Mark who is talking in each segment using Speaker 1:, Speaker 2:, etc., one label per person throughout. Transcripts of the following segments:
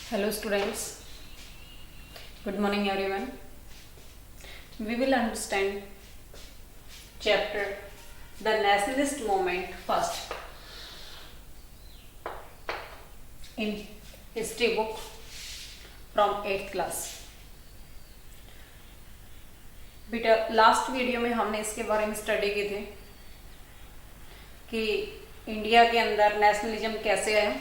Speaker 1: Hello students, good morning everyone. We will understand chapter The Nationalist Movement first in history book from 8th class. बेटा last video में हमने इसके बारे में study किए थे कि इंडिया के अंदर नेशनलिज्म कैसे आया,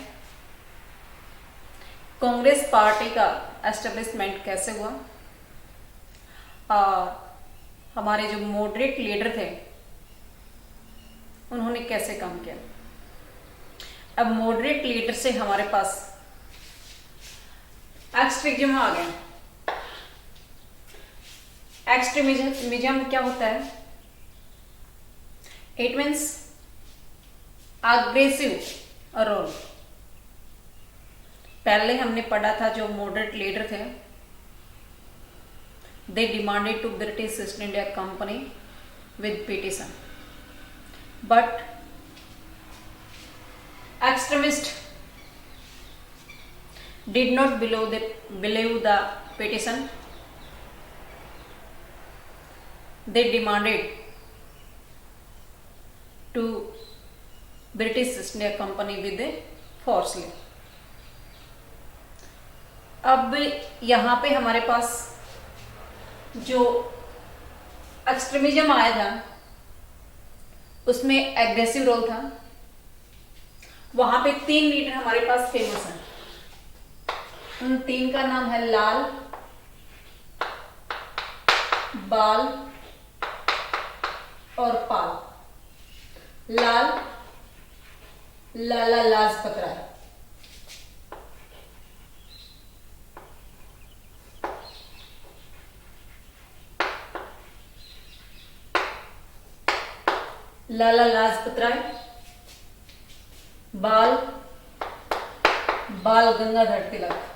Speaker 1: कांग्रेस पार्टी का एस्टेब्लिशमेंट कैसे हुआ और हमारे जो मॉडरेट लीडर थे उन्होंने कैसे काम किया। अब मॉडरेट लीडर से हमारे पास एक्सट्रीमिज्म आ गया। एक्सट्रीमिज्म क्या होता है? It means aggressive role. पहले हमने पढ़ा था जो मॉडरेट लीडर थे, they demanded to British East India Company with petition, but extremist did not believe the petition. They demanded to British East India Company with a forcefully. अब यहाँ पे हमारे पास जो एक्सट्रीमिज्म आया था उसमें एग्रेसिव रोल था। वहां पे 3 लीडर हमारे पास फेमस हैं। उन 3 का नाम है लाल, बाल और पाल। लाल Lala Lajpat Rai, Lala Lajpat Rai, Bal Bal Gangadhar Tilak.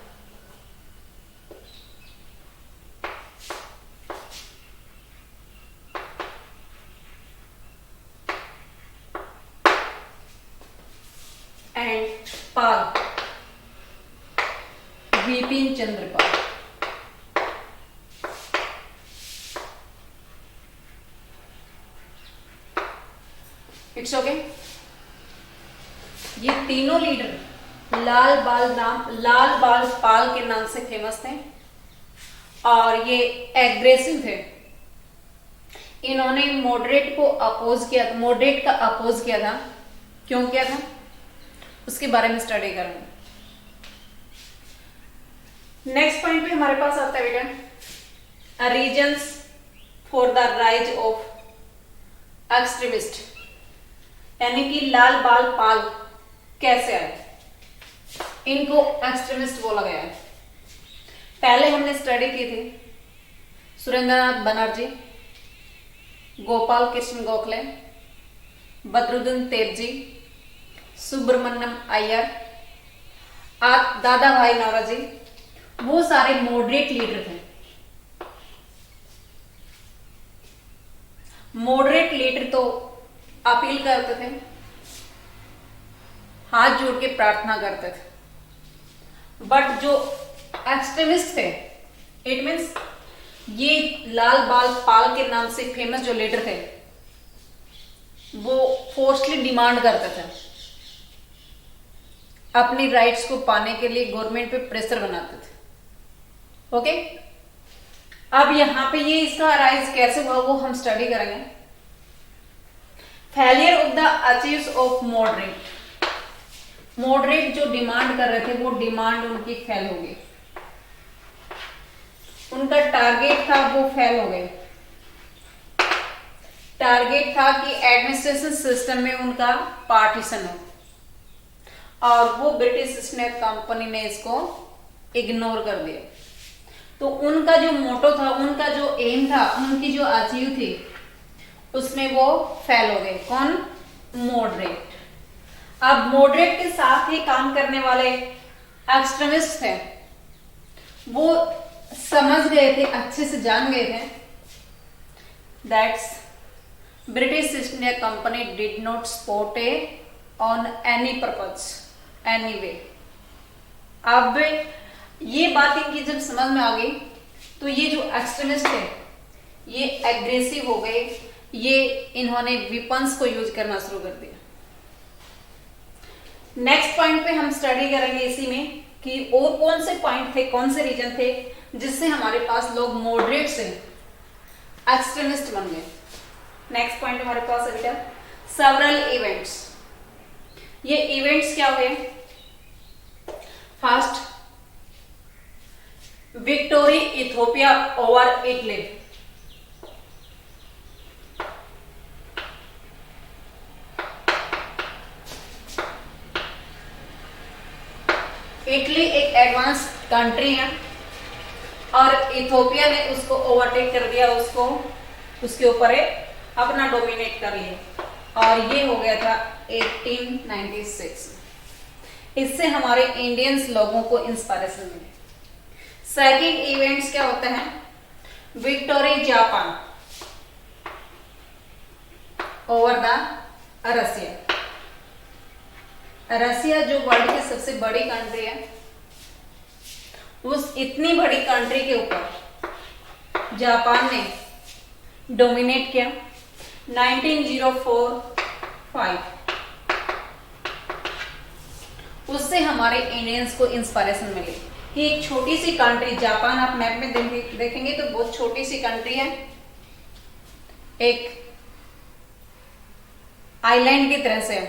Speaker 1: And Pal Bipin Chandra Pal. It's okay. ये तीनों लीडर लाल बाल पाल के नाम से फेमस थे और ये एग्रेसिव थे। इन्होंने मॉडरेट को अपोज किया, मॉडरेट का अपोज किया था। क्यों किया था उसके बारे में स्टडी करेंगे। नेक्स्ट पॉइंट पे हमारे पास आता है बेटा reasons for the rise of extremist, यानी कि लाल बाल पाल कैसे आए, इनको एक्सट्रीमिस्ट बोला गया है। पहले हमने स्टडी की थी सुरेंद्रनाथ बनर्जी, गोपाल कृष्ण गोखले, बदरुद्दीन तेबजी, सुब्रमण्यम अय्यर, दादा भाई नौरोजी। वो सारे मॉडरेट लीडर थे। मॉडरेट लीडर तो अपील करते थे, हाथ जोड़ के प्रार्थना करते थे। बट जो एक्सट्रीमिस्ट थे, इट मीन्स ये लाल बाल पाल के नाम से फेमस जो लीडर थे वो फोर्सली डिमांड करते थे, अपनी राइट्स को पाने के लिए गवर्नमेंट पे प्रेशर बनाते थे। ओके, अब यहां पे ये इसका राइज कैसे हुआ वो हम स्टडी करेंगे। Failure of the achieves of moderate, moderate जो डिमांड कर रहे थे वो डिमांड उनकी फेल हो गई। उनका टारगेट था वो फेल हो गए। टारगेट था कि एडमिनिस्ट्रेशन सिस्टम में उनका पार्टीशन हो और वो ब्रिटिश ईस्ट इंडिया कंपनी ने इसको इग्नोर कर दिया। तो उनका जो मोटो था, उनका जो एम था, उनकी जो अचीव थी उसमें वो फेल हो गए। कौन? मॉडरेट। अब मॉडरेट के साथ ही काम करने वाले एक्सट्रीमिस्ट थे, वो समझ गए थे, अच्छे से जान गए थे that's British East India company did not support on any purpose any way. अब ये बात इनकी जब समझ में आ गई तो ये जो एक्सट्रीमिस्ट है ये एग्रेसिव हो गए, ये इन्होंने विपन्स को यूज करना शुरू कर दिया। नेक्स्ट पॉइंट पे हम स्टडी करेंगे इसी में कि और कौन से पॉइंट थे, कौन से रीजन थे जिससे हमारे पास लोग मॉडरेट से एक्सट्रीमिस्ट बन गए। नेक्स्ट पॉइंट हमारे पास है बेटा सेवरल इवेंट्स। ये इवेंट्स क्या हुए? First, victory Ethiopia over Italy. Italy एक एडवांस कंट्री है और इथियोपिया ने उसको ओवरटेक कर दिया, उसको उसके ऊपर अपना डोमिनेट कर लिया और ये हो गया था 1896। इससे हमारे इंडियंस लोगों को इंस्पिरेशन मिली। सेकंड इवेंट्स क्या होते हैं? Victory Japan over the Russia. Russia जो वर्ल्ड की सबसे बड़ी कंट्री है, उस इतनी बड़ी कंट्री के ऊपर जापान ने डोमिनेट किया 1905। उससे हमारे इंडियंस को इंस्पिरेशन मिली कि एक छोटी सी कंट्री, जापान आप मैप में देखेंगे तो बहुत छोटी सी कंट्री है, एक आइलैंड की तरह से।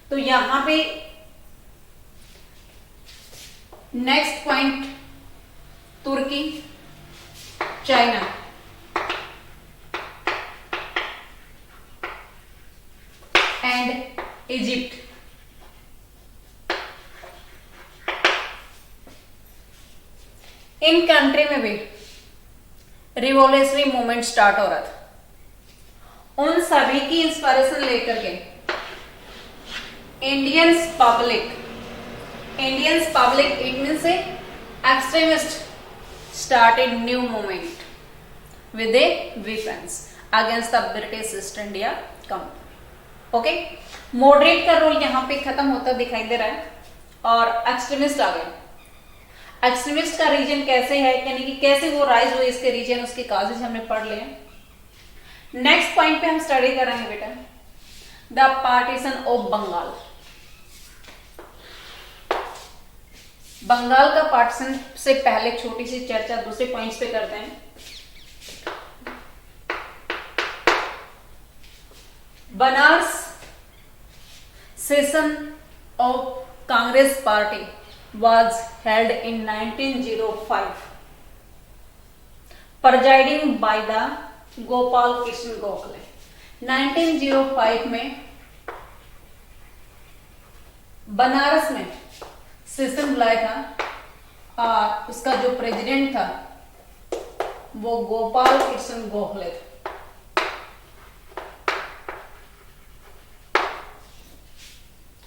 Speaker 1: तो यहां पे next point Turkey, China, and Egypt. इन कंट्री में भी रिवॉल्यूशनरी मूवमेंट स्टार्ट हो रहा था। उन सभी की इंस्पिरेशन लेकर के Indians public it means extremist started new movement with A weapons against the British East India company. Okay, moderate का रोल यहां पे खत्म होता दिखाई दे रहा है और एक्सट्रीमिस्ट आ गए। एक्सट्रीमिस्ट का रीजन कैसे है, यानी कि कैसे वो राइज हुए, इसके रीजन, उसके काजेज हमने पढ़ लिए। नेक्स्ट पॉइंट पे हम स्टडी करेंगे बेटा the partition of Bengal. Bengal का पार्टीशन से पहले छोटी सी चर्चा दूसरे पॉइंट्स पे करते हैं। Banaras session of Congress party was held in 1905 presiding by the Gopal Krishna Gokhale. 1905 में बनारस में सेशन बुलाया था और उसका जो प्रेसिडेंट था वो गोपाल कृष्ण गोखले था।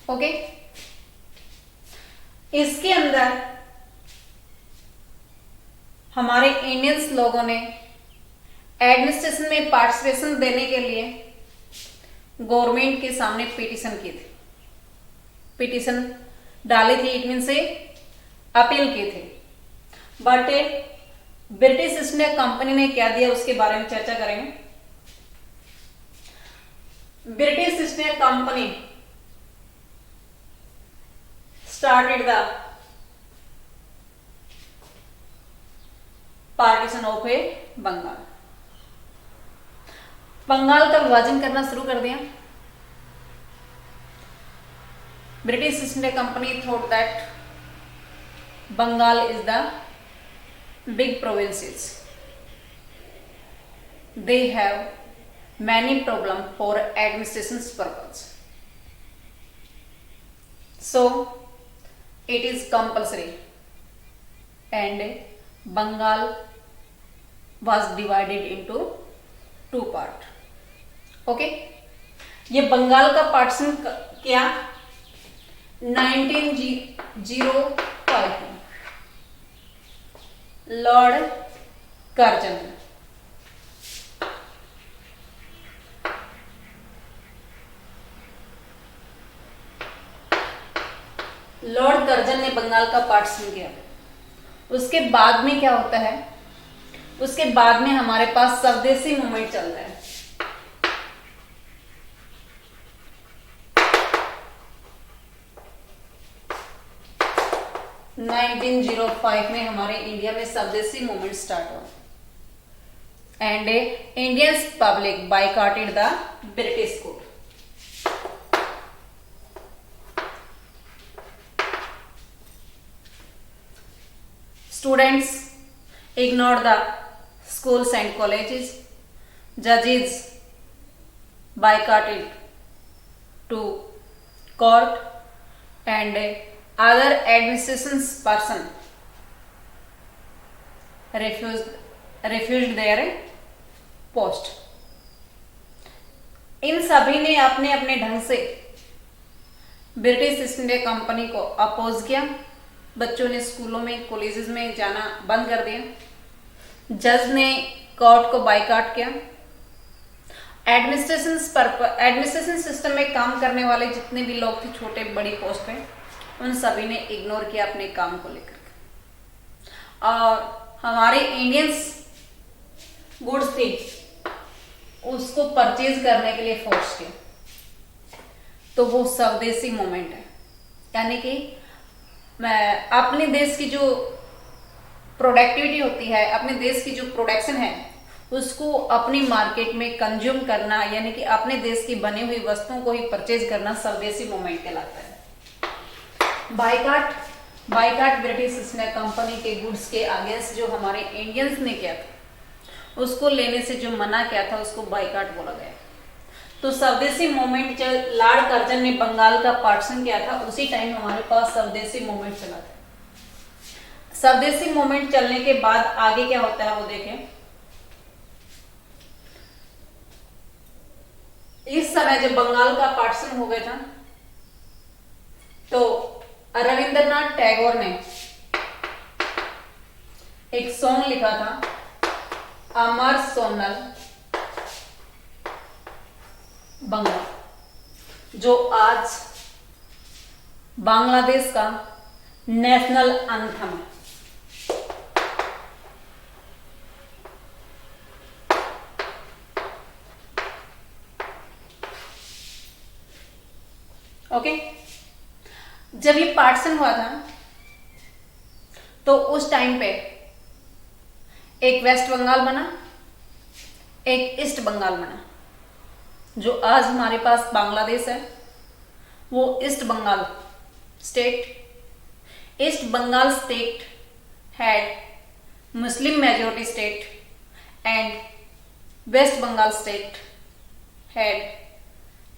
Speaker 1: ओके, इसके अंदर हमारे इंडियंस लोगों ने एडमिनिस्ट्रेशन में पार्टिसिपेशन देने के लिए गवर्नमेंट के सामने पिटीशन की थी, पिटीशन डाली थी, इट मीन से अपील की थी। But British East India Company ने क्या दिया उसके बारे में चर्चा करेंगे। British East India Company started the partition of a Bengal. Bengal का विभाजन करना शुरू कर दिया। British East India Company thought that Bengal is the big provinces, they have many problem for administration purpose, so it is compulsory and Bengal was divided into two part। Okay, ये बंगाल का partition किया 1905 में लॉर्ड कर्जन ने। Lord Curzon ने बंगाल का partition किया। उसके बाद में क्या होता है, उसके बाद में हमारे पास स्वदेशी मूवमेंट चल रहा है। 1905 में हमारे इंडिया में स्वदेशी मूवमेंट स्टार्ट हुआ and Indian public boycotted the British court. Students ignored the schools and colleges. Judges boycotted to court and other administrations person refused their post. इन सभी ने अपने अपने ढंग से ब्रिटिश ईस्ट इंडिया कंपनी को अपोज किया। बच्चों ने स्कूलों में कॉलेजेस में जाना बंद कर दिया। जज ने कोर्ट को बाइकआउट किया। एडमिनिस्ट्रेशन सिस्टम में काम करने वाले जितने भी लोग थे छोटे बड़ी पोस्ट पे, उन सभी ने इग्नोर किया अपने काम को लेकर। और हमारे इंडियंस गुड्स थी उसको परचेज करने के लिए फोर्स किया। तो वो स्वदेशी मूवमेंट है, यानी कि अपने देश की जो प्रोडक्टिविटी होती है, अपने देश की जो प्रोडक्शन है उसको अपनी मार्केट में कंज्यूम करना, यानी कि अपने देश की बनी हुई वस्तुओं को ही परचेज करना स्वदेशी मूवमेंट कहलाता है। Boycott British East India company के गुड्स के अगेंस्ट जो हमारे इंडियंस ने किया था, उसको लेने से जो मना किया था उसको बाइकआउट बोला गया। तो स्वदेशी मूवमेंट जब लॉर्ड कर्जन ने बंगाल का पार्टीशन किया था, उसी टाइम हमारे पास स्वदेशी मूवमेंट चला था। स्वदेशी मूवमेंट चलने के बाद आगे क्या होता है वो देखें। इस समय जब बंगाल का पार्टीशन हो गया था तो रविंद्रनाथ टैगोर ने एक सॉन्ग लिखा था, अमर सोनल बंगला, जो आज बांग्लादेश का नेशनल एंथम है। ओके, जब ये पार्टीशन हुआ था तो उस टाइम पे एक वेस्ट बंगाल बना, एक ईस्ट बंगाल बना। जो आज हमारे पास बांग्लादेश है वो East Bengal state. East Bengal state had Muslim majority state and West Bengal state had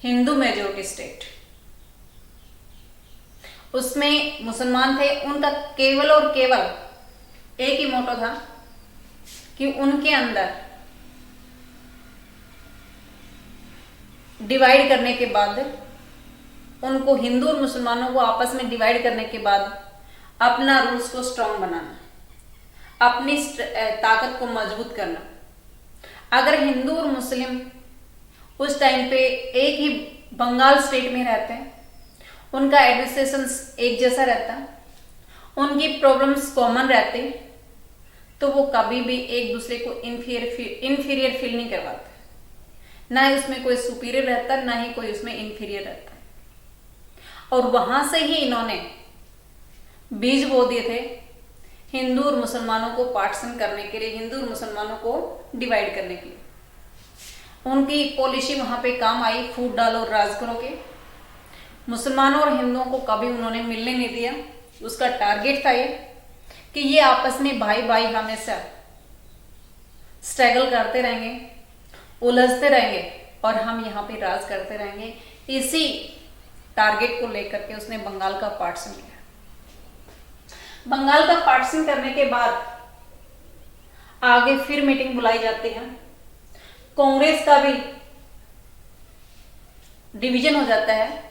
Speaker 1: Hindu majority state. उसमें मुसलमान थे, उनका केवल और केवल एक ही मोटो था कि उनके अंदर डिवाइड करने के बाद, उनको हिंदू और मुसलमानों को आपस में डिवाइड करने के बाद अपना रूल्स को स्ट्रांग बनाना, अपनी ताकत को मजबूत करना। अगर हिंदू और मुस्लिम उस टाइम पे एक ही बंगाल स्टेट में रहते हैं, उनका एडमिनिस्ट्रेशन एक जैसा रहता, उनकी प्रॉब्लम्स कॉमन रहते, तो वो कभी भी एक दूसरे को इन्फीरियर फील नहीं करवाते। ना ही उसमें कोई सुपीरियर रहता, ना ही कोई उसमें इन्फीरियर रहता। और वहां से ही इन्होंने बीज बो दिए थे हिंदू और मुसलमानों को पार्टीशन करने के लिए, हिंदू और मुसलमानों को डिवाइड करने के लिए। उनकी पॉलिसी वहां पे काम आई, फूट डालो राज करो के। मुसलमानों और हिंदुओं को कभी उन्होंने मिलने नहीं दिया। उसका टारगेट था ये कि ये आपस में भाई भाई हमेशा स्ट्रगल करते रहेंगे, उलझते रहेंगे और हम यहाँ पे राज करते रहेंगे। इसी टारगेट को लेकर के उसने बंगाल का पार्टीशन किया। बंगाल का पार्टीशन करने के बाद आगे फिर मीटिंग बुलाई जाती है, कांग्रेस का भी डिवीजन हो जाता है।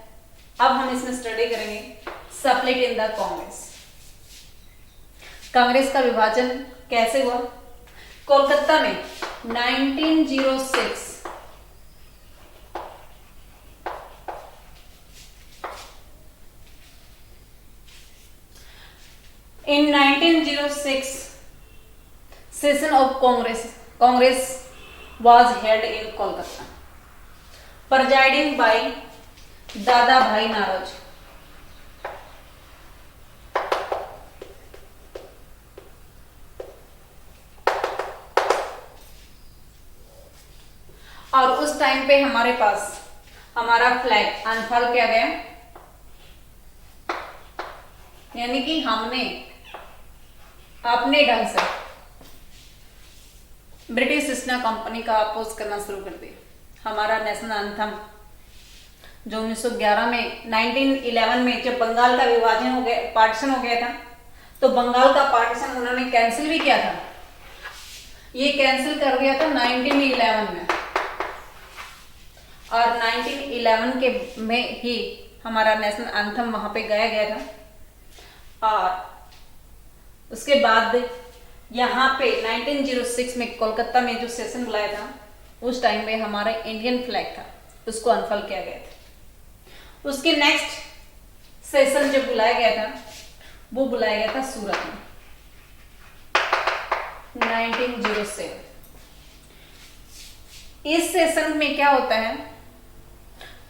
Speaker 1: अब हम इसमें स्टडी करेंगे split in the Congress. Congress का विभाजन कैसे हुआ? कोलकाता में 1906 1906 In 1906, session of Congress was held in Kolkata, presiding by Dada Bhai Naroji. और उस टाइम पे हमारे पास हमारा फ्लैग अनफॉल किया गया, यानी कि हमने अपने ढंग से ब्रिटिश ईस्ट इंडिया कंपनी का अपोज करना शुरू कर दिया। हमारा नेशनल एंथम जो 1911 में 1911 में जब बंगाल का विभाजन हो गया, पार्टीशन हो गया था, तो बंगाल का पार्टीशन उन्होंने कैंसिल भी किया था। ये कैंसिल कर दिया था 1911 में, और 1911 के में ही हमारा नेशनल एंथम वहां पे गाया गया था। और उसके बाद यहाँ पे 1906 में कोलकाता में जो सेशन बुलाया था, उस टाइम में हमारा इंडियन फ्लैग था, उसको अनफॉल किया गया था। उसके नेक्स्ट सेशन जब बुलाया गया था, वो बुलाया गया था सूरत में 1907। इस सेशन में क्या होता है,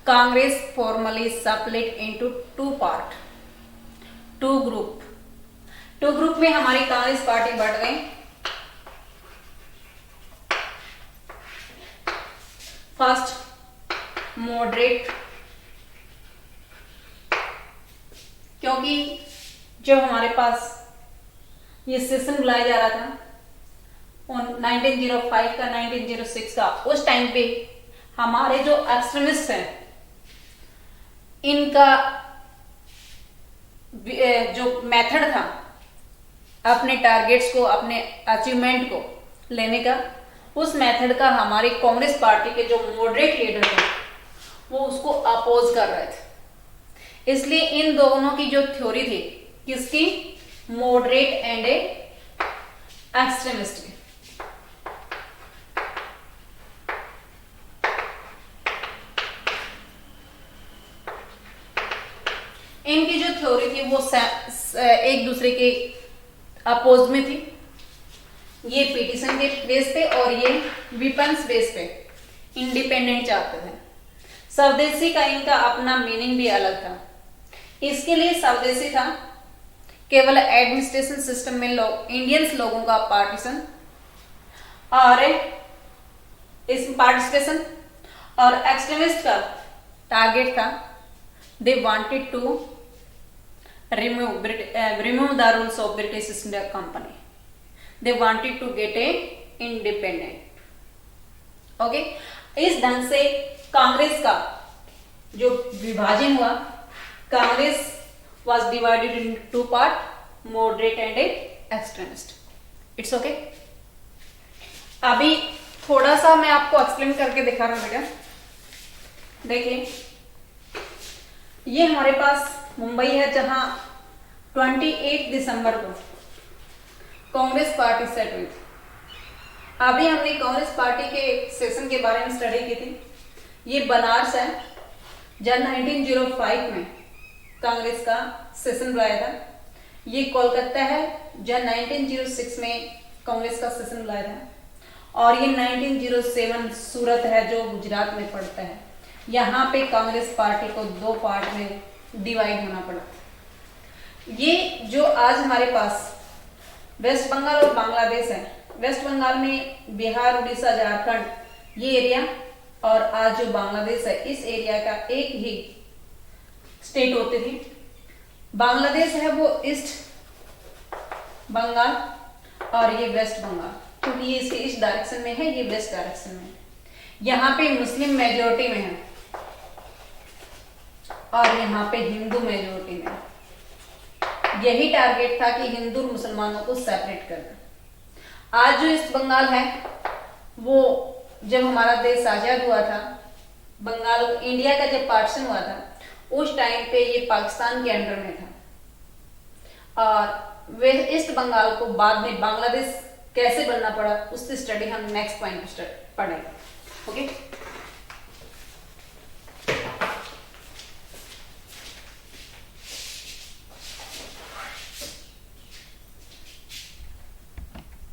Speaker 1: Congress formally split into two part, two group में हमारी कांग्रेस पार्टी बढ़ गई। फर्स्ट मॉडरेट, क्योंकि जब हमारे पास ये सेशन बुलाया जा रहा था 1905 का 1906 का, उस टाइम पे हमारे जो एक्सट्रीमिस्ट हैं, इनका जो मेथड था अपने टारगेट्स को, अपने अचीवमेंट को लेने का, उस मेथड का हमारी कांग्रेस पार्टी के जो मॉडरेट लीडर थे वो उसको अपोज कर रहे थे। इसलिए इन दोनों की जो थ्योरी थी, किसकी, मॉडरेट एंड एक्सट्रीमिस्ट की, इनकी जो थ्योरी थी वो एक दूसरे के अपोज में थी। ये पिटीशन के बेस पे और ये वेपन्स बेस पे इंडिपेंडेंट चाहते थे। स्वदेशी का इनका अपना मीनिंग भी अलग था। इसके लिए स्वदेशी था केवल एडमिनिस्ट्रेशन सिस्टम में इंडियंस लोगों का पार्टीशन और इस पार्टिसिपेशन, और एक्सट्रीमिस्ट का टारगेट था they wanted to remove the rules of British East India Company. They wanted to get a independent. Okay? इस ढंग से कांग्रेस का जो विभाजन हुआ, Congress was divided into two part, moderate and extremist. It's okay? अभी थोड़ा सा मैं आपको एक्सप्लेन करके दिखा रहा हूं बेटा। देखिए, ये हमारे पास मुंबई है, जहां 28 दिसंबर को कांग्रेस पार्टी सेट हुई थी। अभी हमने कांग्रेस पार्टी के सेशन के बारे में स्टडी की थी। ये बनारस है, जब 1905 में कांग्रेस का सेशन बुलाया था। ये कोलकाता है, जब 1906 में कांग्रेस का सेशन बुलाया था। और ये 1907 सूरत है, जो गुजरात में पड़ता है। यहाँ पे कांग्रेस पार्टी को दो पार्ट में डिवाइड होना पड़ा। ये जो आज हमारे पास वेस्ट बंगाल और बांग्लादेश है, वेस्ट बंगाल में बिहार, उड़ीसा, झारखंड ये एरिया, और आज जो बांग्लादेश है, इस एरिया का एक ही स्टेट होती थी। बांग्लादेश है वो ईस्ट बंगाल और ये वेस्ट बंगाल, क्योंकि ये इसके ईस्ट डायरेक्शन में है, ये वेस्ट डायरेक्शन में है। यहाँ पे मुस्लिम मेजोरिटी में है और यहाँ पे हिंदू मेजोरिटी में। यही टारगेट था कि हिंदू और मुसलमानों को सेपरेट करना। आज जो ईस्ट बंगाल है, वो जब हमारा देश आजाद हुआ था, बंगाल इंडिया का जब पार्टीशन हुआ था, उस टाइम पे ये पाकिस्तान के अंडर में था। और वे ईस्ट बंगाल को बाद में बांग्लादेश कैसे बनना पड़ा, उसकी स्टडी हम नेक्स्ट पॉइंट पर पढ़ेंगे। ओके।